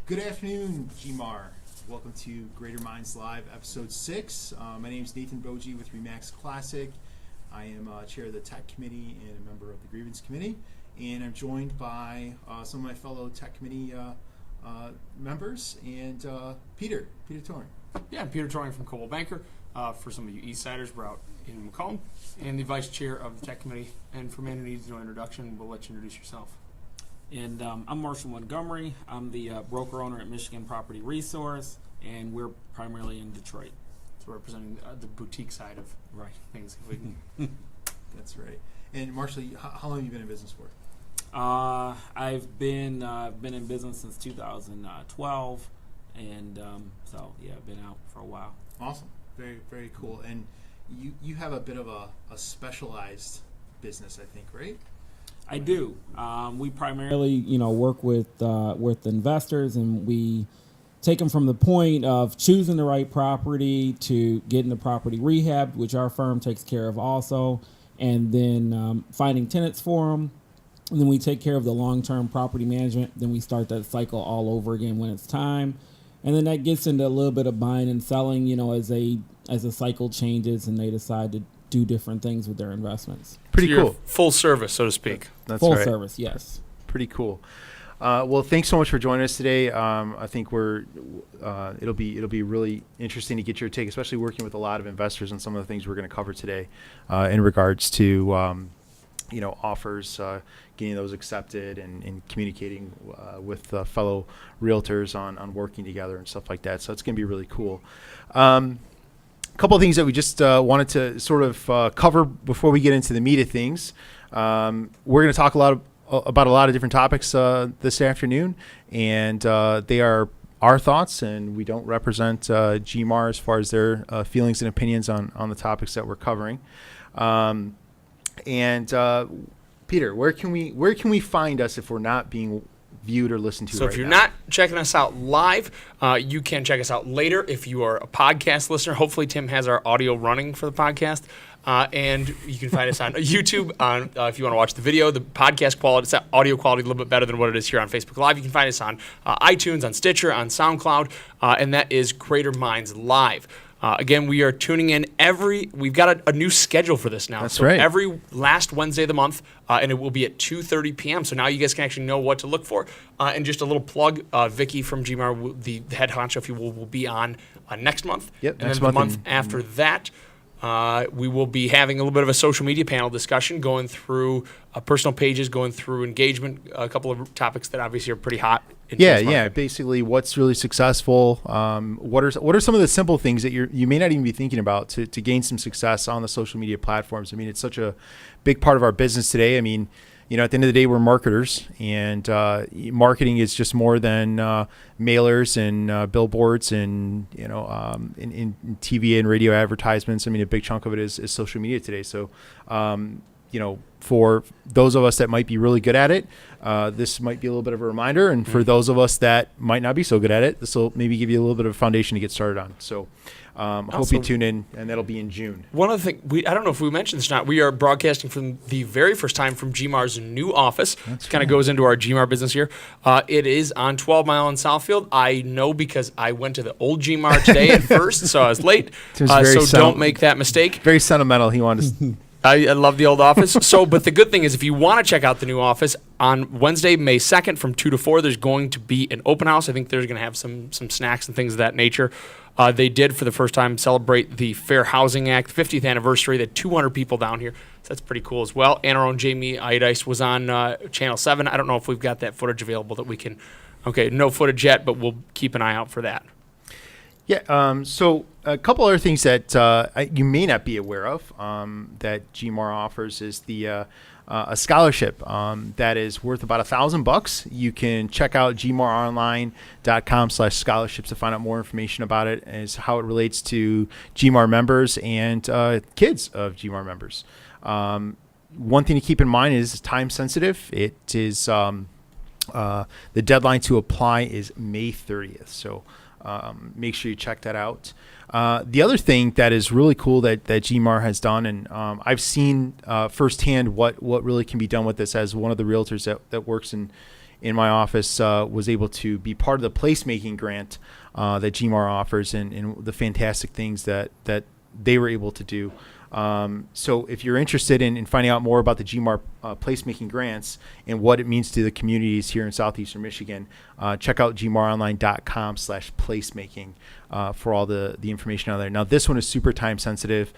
Good afternoon, GMAR. Welcome to Greater Minds Live, Episode 6. My name is Nathan Boji with Remax Classic. I am chair of the Tech Committee and a member of the Grievance Committee. And I'm joined by some of my fellow Tech Committee members and Peter Toring. Yeah, I'm Peter Toring from Coldwell Banker. For some of you Eastsiders, we're out in Macomb. And the Vice Chair of the Tech Committee. And for men who needs no introduction, we'll let you introduce yourself. And I'm Marshall Montgomery. I'm the broker owner at Michigan Property Resource, and we're primarily in Detroit. So representing the boutique side of things. That's right. And Marshall, how long have you been in business for? I've been in business since 2012, and so yeah, I've been out for a while. Awesome. Very, very cool. And you have a bit of a specialized business, I think, right? I do. We primarily, work with investors, and we take them from the point of choosing the right property to getting the property rehabbed, which our firm takes care of also, and then finding tenants for them. And then we take care of the long-term property management. Then we start that cycle all over again when it's time. And then that gets into a little bit of buying and selling, as the cycle changes and they decide to do different things with their investments. Pretty cool. Full service, so to speak. That's full right. service, yes. Pretty cool. Well, thanks so much for joining us today. I think it'll be really interesting to get your take, especially working with a lot of investors on some of the things we're going to cover today in regards to offers, getting those accepted, and communicating with fellow realtors on working together and stuff like that. So it's going to be really cool. Couple of things that we just wanted to sort of cover before we get into the meat of things. We're going to talk about a lot of different topics this afternoon, and they are our thoughts, and we don't represent GMAR as far as their feelings and opinions on the topics that we're covering. Peter, where can we find us if we're not being viewed or listened to So right if you're now? not checking us out live, you can check us out later. If you are a podcast listener, hopefully Tim has our audio running for the podcast. And you can find us on YouTube if you want to watch the video. The podcast quality, it's audio quality a little bit better than what it is here on Facebook Live. You can find us on iTunes, on Stitcher, on SoundCloud, and that is Greater Minds Live. Again, we are tuning in we've got a new schedule for this now. That's right. Every last Wednesday of the month, and it will be at 2:30 p.m. So now you guys can actually know what to look for. And just a little plug, Vicky from GMAR, the head honcho, if you will be on next month. Yep, and next then the month month after that, we will be having a little bit of a social media panel discussion, going through personal pages, going through engagement, a couple of topics that obviously are pretty hot. Yeah. Basically, what's really successful? What are some of the simple things that you may not even be thinking about to gain some success on the social media platforms? I mean, it's such a big part of our business today. I mean, at the end of the day, we're marketers, and marketing is just more than mailers and billboards and in TV and radio advertisements. I mean, a big chunk of it is social media today. So, for those of us that might be really good at it, this might be a little bit of a reminder. And for those of us that might not be so good at it, this will maybe give you a little bit of a foundation to get started on. So hope you tune in, and that'll be in June. One of the things, I don't know if we mentioned this or not, we are broadcasting from the very first time from GMAR's new office. It kind of goes into our GMAR business here. It is on 12 Mile in Southfield. I know because I went to the old GMAR today at first, so I was late. So don't make that mistake. Very sentimental. He wanted to... I love the old office. But the good thing is, if you want to check out the new office, on Wednesday, May 2nd from 2 to 4, there's going to be an open house. I think there's going to have some snacks and things of that nature. They did, for the first time, celebrate the Fair Housing Act 50th anniversary. They had 200 people down here. So that's pretty cool as well. And our own Jamie Idice was on Channel 7. I don't know if we've got that footage available that we can. Okay, no footage yet, but we'll keep an eye out for that. Yeah, so a couple other things that you may not be aware of that GMAR offers is a scholarship that is worth about $1,000. You can check out gmaronline.com/scholarships to find out more information about it, as how it relates to GMAR members and kids of GMAR members. One thing to keep in mind is time sensitive. It is the deadline to apply is May 30th. So make sure you check that out. The other thing that is really cool that GMAR has done, and I've seen firsthand what really can be done with this as one of the realtors that works in in my office was able to be part of the placemaking grant that GMAR offers, and the fantastic things that they were able to do. So if you're interested in finding out more about the GMAR placemaking grants and what it means to the communities here in southeastern Michigan, check out gmaronline.com/placemaking for all the information out there. Now, this one is super time sensitive.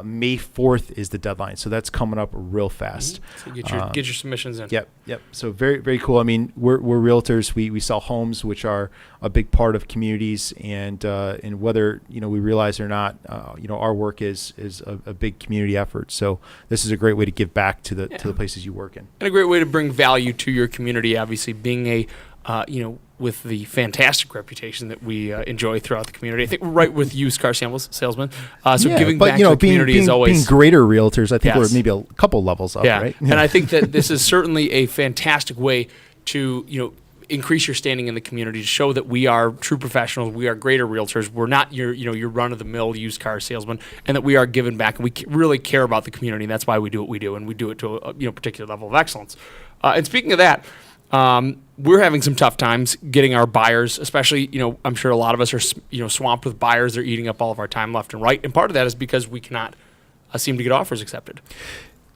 May 4th is the deadline, so that's coming up real fast. So get your submissions in. Yep. So very, very cool. I mean, we're realtors. We sell homes, which are a big part of communities, and whether we realize it or not, our work is a big community effort. So this is a great way to give back to the places you work in, and a great way to bring value to your community. Obviously, being a with the fantastic reputation that we enjoy throughout the community. I think we're right with used car salesmen. Giving back to the community is always... being greater realtors, I think we're maybe a couple levels up, right? And I think that this is certainly a fantastic way to, increase your standing in the community, to show that we are true professionals, we are greater realtors, we're not your run-of-the-mill used car salesman, and that we are giving back, and we really care about the community, and that's why we do what we do, and we do it to a particular level of excellence. And speaking of that, we're having some tough times getting our buyers, especially, I'm sure a lot of us are, swamped with buyers. They're eating up all of our time left and right. And part of that is because we cannot seem to get offers accepted.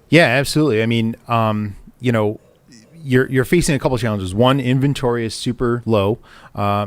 Yeah, absolutely. I mean, you're facing a couple of challenges. One, inventory is super low.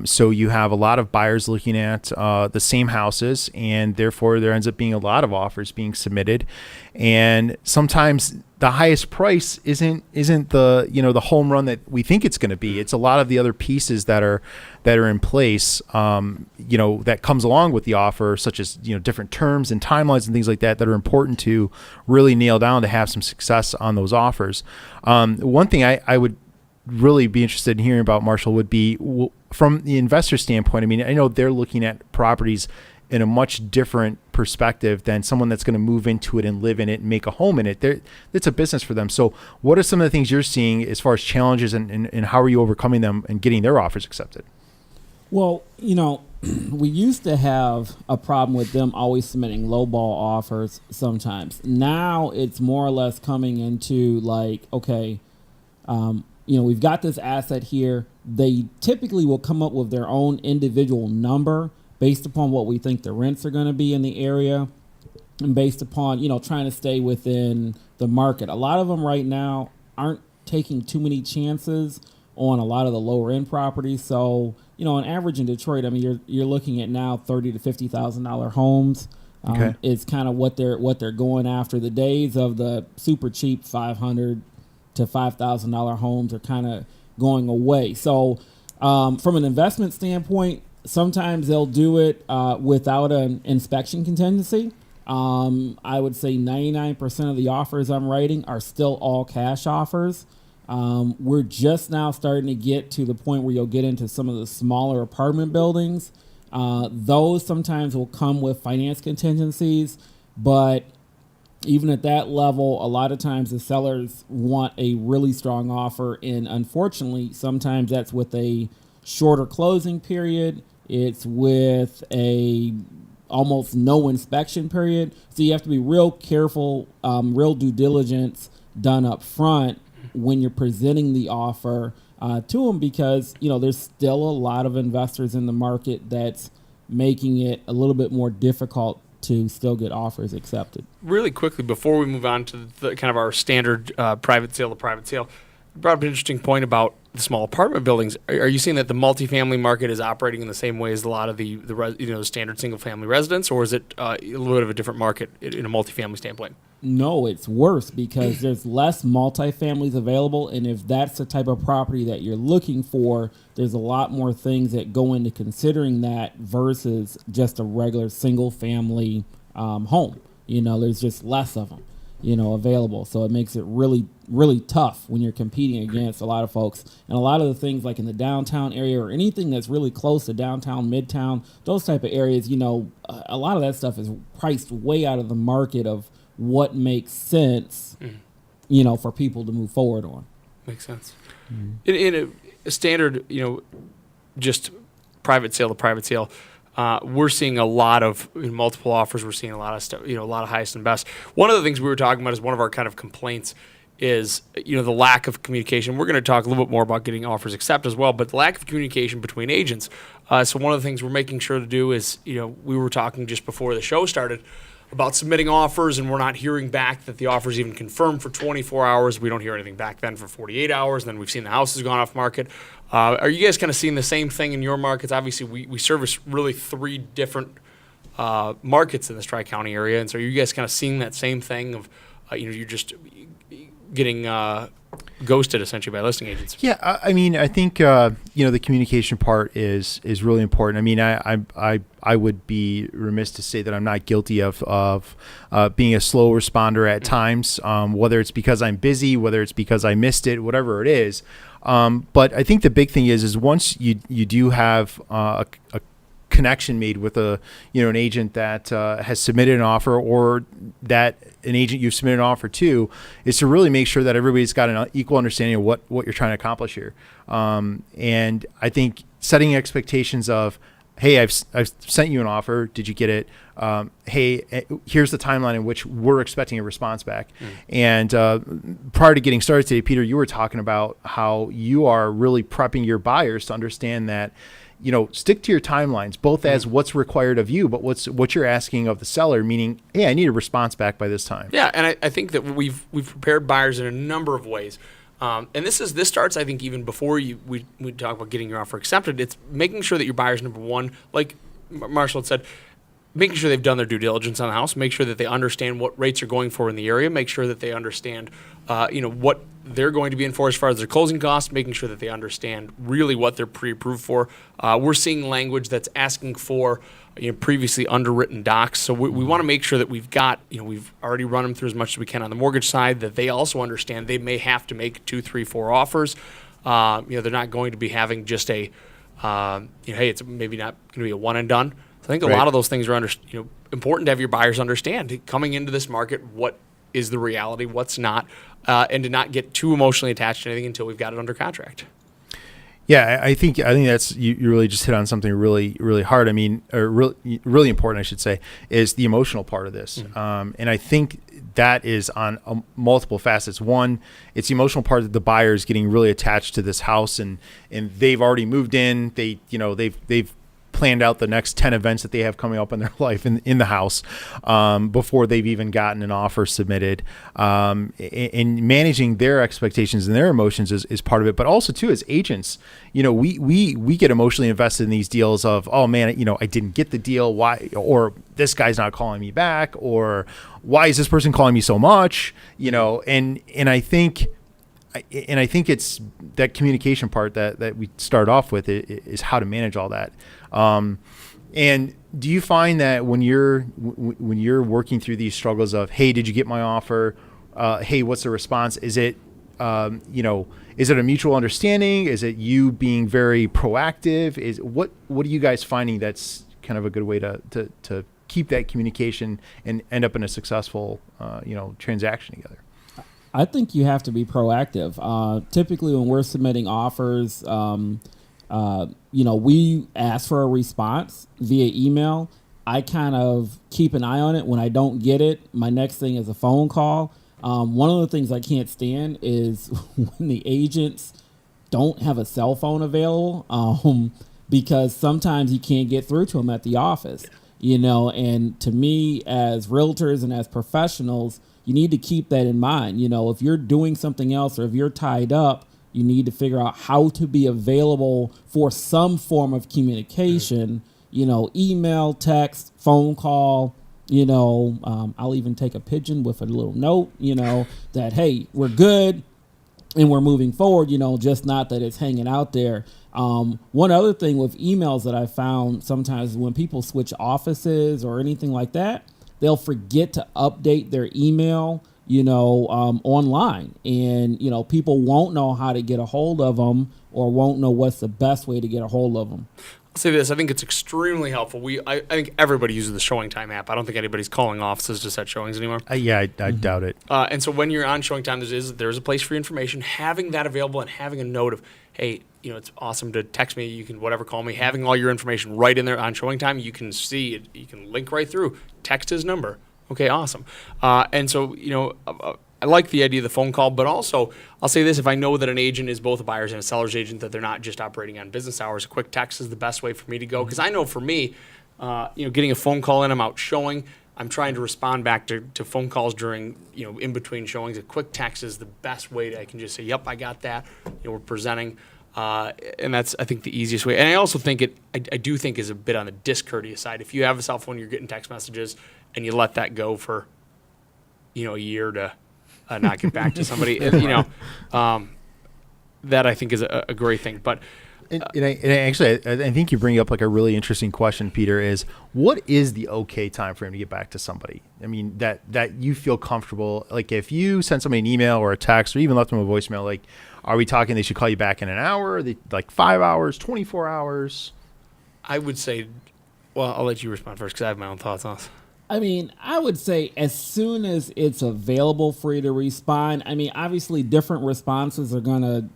So you have a lot of buyers looking at the same houses, and therefore there ends up being a lot of offers being submitted. And sometimes the highest price isn't the the home run that we think it's going to be. It's a lot of the other pieces that are in place, that comes along with the offer, such as different terms and timelines and things like that are important to really nail down to have some success on those offers. One thing I would really be interested in hearing about, Marshall, would be from the investor standpoint. I mean, I know they're looking at properties in a much different perspective than someone that's going to move into it and live in it and make a home in it. It's a business for them. So what are some of the things you're seeing as far as challenges, and how are you overcoming them and getting their offers accepted? Well, we used to have a problem with them always submitting lowball offers sometimes. Now it's more or less coming into like, okay, we've got this asset here. They typically will come up with their own individual number based upon what we think the rents are going to be in the area, and based upon, trying to stay within the market. A lot of them right now aren't taking too many chances on a lot of the lower end properties. So, on average in Detroit, I mean, you're looking at now $30,000 to $50,000 homes. Okay. It's kind of what they're going after. The days of the super cheap $500 to $5,000 homes are kind of going away. So, from an investment standpoint, sometimes they'll do it without an inspection contingency. I would say 99% of the offers I'm writing are still all cash offers. We're just now starting to get to the point where you'll get into some of the smaller apartment buildings. Those sometimes will come with finance contingencies, but even at that level, a lot of times the sellers want a really strong offer, and unfortunately, sometimes that's with a shorter closing period. It's with a almost no inspection period. So you have to be real careful, real due diligence done up front when you're presenting the offer to them, because, there's still a lot of investors in the market that's making it a little bit more difficult to still get offers accepted. Really quickly, before we move on to the kind of our standard private sale to private sale, you brought up an interesting point about the small apartment buildings. Are you seeing that the multifamily market is operating in the same way as a lot of the standard single family residents, or is it a little bit of a different market in a multifamily standpoint? No, it's worse because there's less multifamilies available, and if that's the type of property that you're looking for, there's a lot more things that go into considering that versus just a regular single family home. There's just less of them, available. So it makes it really, really tough when you're competing against a lot of folks. And a lot of the things like in the downtown area or anything that's really close to downtown, midtown, those type of areas, a lot of that stuff is priced way out of the market of what makes sense, for people to move forward on. Makes sense. In a standard, just private sale to private sale, we're seeing a lot of multiple offers. We're seeing a lot of stuff, a lot of highest and best. One of the things we were talking about is one of our kind of complaints is, the lack of communication. We're going to talk a little bit more about getting offers accepted as well, but the lack of communication between agents. So one of the things we're making sure to do is, we were talking just before the show started about submitting offers, and we're not hearing back that the offer is even confirmed for 24 hours. We don't hear anything back then for 48 hours. Then we've seen the house has gone off market. Are you guys kind of seeing the same thing in your markets? Obviously, we service really 3 different markets in this Tri-County area, and so are you guys kind of seeing that same thing of, you're just getting ghosted essentially by listing agents? Yeah, I mean, I think the communication part is really important. I mean, I would be remiss to say that I'm not guilty of being a slow responder at times, whether it's because I'm busy, whether it's because I missed it, whatever it is. But I think the big thing is once you do have a connection made with an agent that has submitted an offer, or that an agent you've submitted an offer to, is to really make sure that everybody's got an equal understanding of what you're trying to accomplish here. And I think setting expectations of, hey, I've sent you an offer. Did you get it? Hey, here's the timeline in which we're expecting a response back. And prior to getting started today, Peter, you were talking about how you are really prepping your buyers to understand that, stick to your timelines, both as what's required of you, but what you're asking of the seller, meaning, hey, I need a response back by this time. Yeah, and I think that we've prepared buyers in a number of ways. And this starts, I think, even before we talk about getting your offer accepted. It's making sure that your buyers, number one, like Marshall had said, making sure they've done their due diligence on the house, make sure that they understand what rates are going for in the area, make sure that they understand, what they're going to be in for as far as their closing costs, making sure that they understand really what they're pre-approved for. We're seeing language that's asking for previously underwritten docs. So we want to make sure that we've got, we've already run them through as much as we can on the mortgage side, that they also understand they may have to make 2, 3, 4 offers. They're not going to be having just a, hey, it's maybe not going to be a one and done. So I think a lot of those things are important to have your buyers understand coming into this market, what is the reality, what's not, and to not get too emotionally attached to anything until we've got it under contract. Yeah, I think that's you really just hit on something really, really hard. I mean, or really important, I should say, is the emotional part of this. And I think that is on multiple facets. One, it's the emotional part that the buyer is getting really attached to this house, and they've already moved in. They've planned out the next 10 events that they have coming up in their life in the house before they've even gotten an offer submitted. And managing their expectations and their emotions is part of it. But also, too, as agents, we get emotionally invested in these deals of, oh, man, I didn't get the deal. Why? Or this guy's not calling me back. Or why is this person calling me so much? And I think it's that communication part that we start off with is how to manage all that. And do you find that when you're working through these struggles of, hey, did you get my offer? Hey, what's the response? Is it is it a mutual understanding? Is it you being very proactive? What are you guys finding that's kind of a good way to keep that communication and end up in a successful transaction together? I think you have to be proactive. Typically, when we're submitting offers, we ask for a response via email. I kind of keep an eye on it. When I don't get it, my next thing is a phone call. One of the things I can't stand is when the agents don't have a cell phone available, because sometimes you can't get through to them at the office. And to me, as realtors and as professionals, you need to keep that in mind. If you're doing something else or if you're tied up, you need to figure out how to be available for some form of communication, email, text, phone call, I'll even take a pigeon with a little note, that, hey, we're good and we're moving forward, just not that it's hanging out there. One other thing with emails that I found sometimes when people switch offices or anything like that, they'll forget to update their email, online, and, people won't know how to get a hold of them or won't know what's the best way to get a hold of them. I'll say this, I think it's extremely helpful. I think everybody uses the Showing Time app. I don't think anybody's calling offices to set showings anymore. I doubt it. And so when you're on Showing Time, there's a place for your information. Having that available and having a note of, hey, it's awesome to text me, you can call me, having all your information right in there on Showing Time, you can see it, you can link right through, text his number. Okay, awesome. And so, I like the idea of the phone call, but also I'll say this: if I know that an agent is both a buyer's and a seller's agent, that they're not just operating on business hours, a quick text is the best way for me to go. Because I know for me, getting a phone call in, I'm out showing. I'm trying to respond back to phone calls during, in between showings. A quick text is the best way I can just say, yep, I got that. We're presenting. And that's, I think, the easiest way. And I also think I do think is a bit on the discourteous side. If you have a cell phone, you're getting text messages, and you let that go for, a year to not get back to somebody, that I think is a great thing. But Actually, I think you bring up like a really interesting question, Peter, is what is the okay time frame to get back to somebody? I mean, that you feel comfortable. Like if you send somebody an email or a text or even left them a voicemail, like, are we talking they should call you back in an hour, like 5 hours, 24 hours? I would say, well, I'll let you respond first because I have my own thoughts on this. I mean, I would say as soon as it's available for you to respond. I mean, obviously different responses are going to,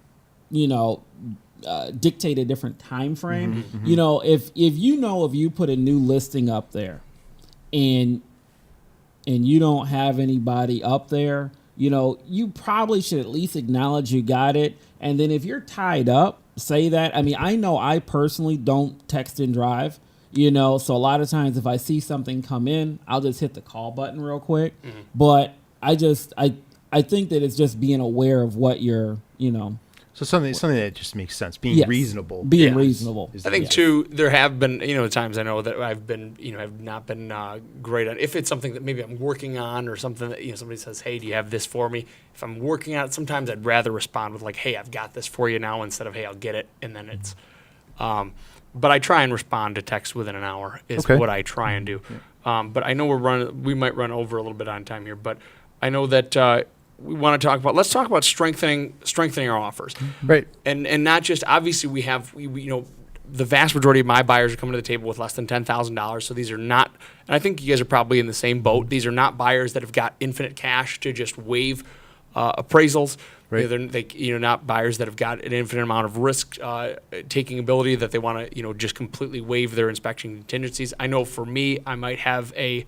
dictate a different time frame. If you put a new listing up there and you don't have anybody up there, you probably should at least acknowledge you got it. And then if you're tied up, say that. I mean, I know I personally don't text and drive, so a lot of times if I see something come in, I'll just hit the call button real quick. But I think that it's just being aware of what you're, So something that just makes sense. Being reasonable. Being reasonable. I think too, there have been, times I know that I've been, have not been great on. If it's something that maybe I'm working on or something that, somebody says, hey, do you have this for me? If I'm working on it, sometimes I'd rather respond with like, hey, I've got this for you now, instead of, hey, I'll get it. And then it's, but I try and respond to text within an hour is what I try and do. But I know we might run over a little bit on time here, but I know that, let's talk about strengthening our offers. Right. And not just, obviously we the vast majority of my buyers are coming to the table with less than $10,000. So these are not, and I think you guys are probably in the same boat. These are not buyers that have got infinite cash to just waive appraisals. Right. They're not buyers that have got an infinite amount of risk taking ability that they want to, just completely waive their inspection contingencies. I know for me, I might have an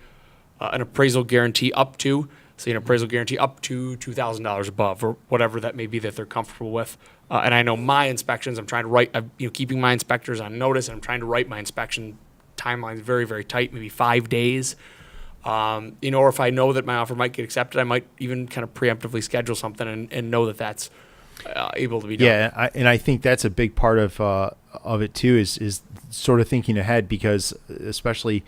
appraisal guarantee up to, an appraisal guarantee up to $2,000 above, or whatever that may be that they're comfortable with. And I know my inspections, I'm trying to write, keeping my inspectors on notice, and I'm trying to write my inspection timelines very, very tight, maybe 5 days. Or if I know that my offer might get accepted, I might even kind of preemptively schedule something and know that that's able to be done. Yeah, and I think that's a big part of it too, is sort of thinking ahead, because especially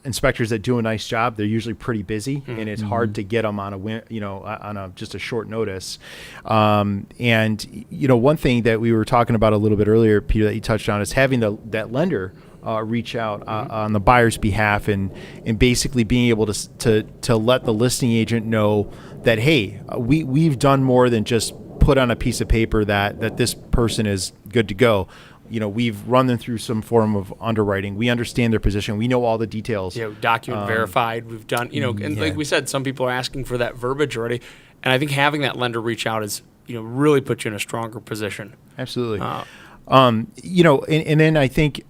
inspectors that do a nice job, they're usually pretty busy, and it's hard to get them on just a short notice. And one thing that we were talking about a little bit earlier, Peter, that you touched on, is having that lender reach out on the buyer's behalf, and basically being able to let the listing agent know that, hey, we've done more than just put on a piece of paper that this person is good to go. We've run them through some form of underwriting. We understand their position. We know all the details. Document verified. We've done, and like we said, some people are asking for that verbiage already. And I think having that lender reach out is, really puts you in a stronger position. Absolutely. And then I think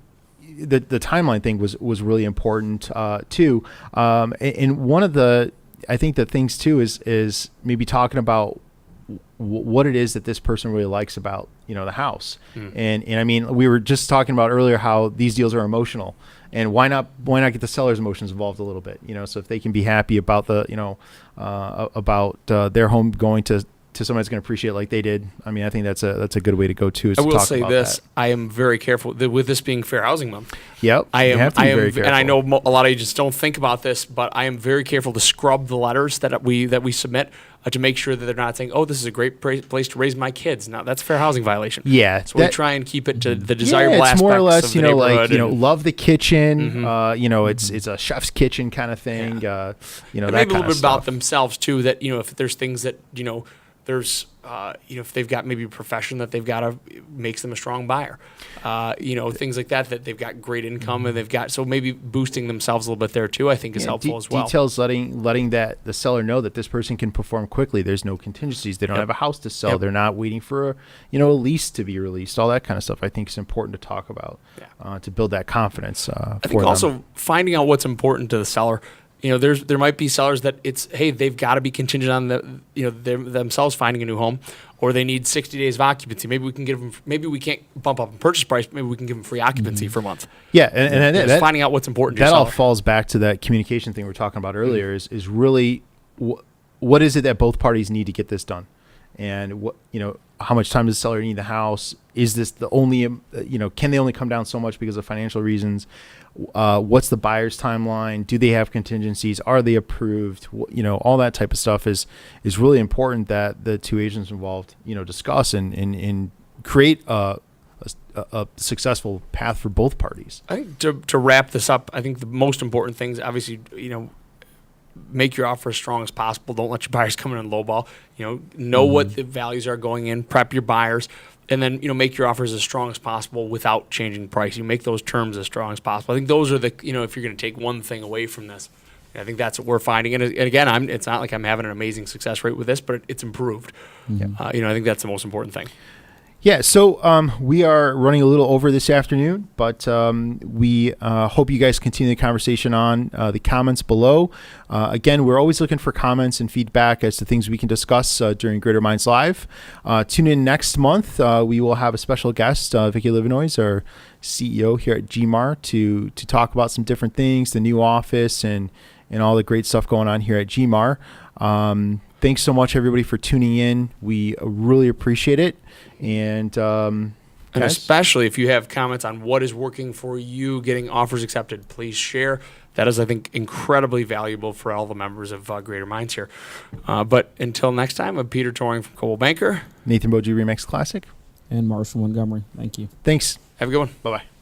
the timeline thing was really important too. And one of the things too is maybe talking about what it is that this person really likes about the house. And I mean, we were just talking about earlier how these deals are emotional, and why not get the seller's emotions involved a little bit, so if they can be happy about their home going to somebody that's going to appreciate it like they did. I mean, I think that's a good way to go too. I will say this: I am very careful with this being Fair Housing Month. Yep, I am very careful. And I know a lot of agents don't think about this, but I am very careful to scrub the letters that we submit to make sure that they're not saying, "Oh, this is a great place to raise my kids." Now that's a fair housing violation. Yeah, so we try and keep it to the desirable aspects. It's more or less, of the neighborhood love the kitchen. It's a chef's kitchen kind of thing. And maybe a little bit about themselves too. That if there's things that there's if they've got maybe a profession that they've got makes them a strong buyer, things like that they've got great income and they've got, so maybe boosting themselves a little bit there too, I think is helpful as well. Details letting the seller know that this person can perform quickly. There's no contingencies. They don't have a house to sell. They're not waiting for a lease to be released. All that kind of stuff I think is important to talk about to build that confidence. I think also finding out what's important to the seller. there might be sellers that they've got to be contingent on themselves finding a new home, or they need 60 days of occupancy. Maybe we can't bump up the purchase price. Maybe we can give them free occupancy for a month. Yeah, and just finding out what's important. To that your all seller. falls back to that communication thing we were talking about earlier. Is really what is it that both parties need to get this done, and how much time does the seller need the house? Is this the only can they only come down so much because of financial reasons? What's the buyer's timeline? Do they have contingencies? Are they approved? All that type of stuff is really important that the two agents involved, discuss and create a successful path for both parties. I think to wrap this up, I think the most important things, obviously, make your offer as strong as possible. Don't let your buyers come in and lowball. Know what the values are going in. Prep your buyers. And then, make your offers as strong as possible without changing price. You make those terms as strong as possible. I think those are if you're going to take one thing away from this, I think that's what we're finding. And again, it's not like I'm having an amazing success rate with this, but it's improved. I think that's the most important thing. Yeah, so we are running a little over this afternoon, but we hope you guys continue the conversation on the comments below. Again, we're always looking for comments and feedback as to things we can discuss during Greater Minds Live. Tune in next month. We will have a special guest, Vicki Livenois, our CEO here at GMAR, to talk about some different things, the new office, and all the great stuff going on here at GMAR. Thanks so much, everybody, for tuning in. We really appreciate it. And especially if you have comments on what is working for you, getting offers accepted, please share. That is, I think, incredibly valuable for all the members of Greater Minds here. But until next time, I'm Peter Toring from Coldwell Banker. Nathan Boji, Remax Classic. And Marshall Montgomery. Thank you. Thanks. Have a good one. Bye-bye.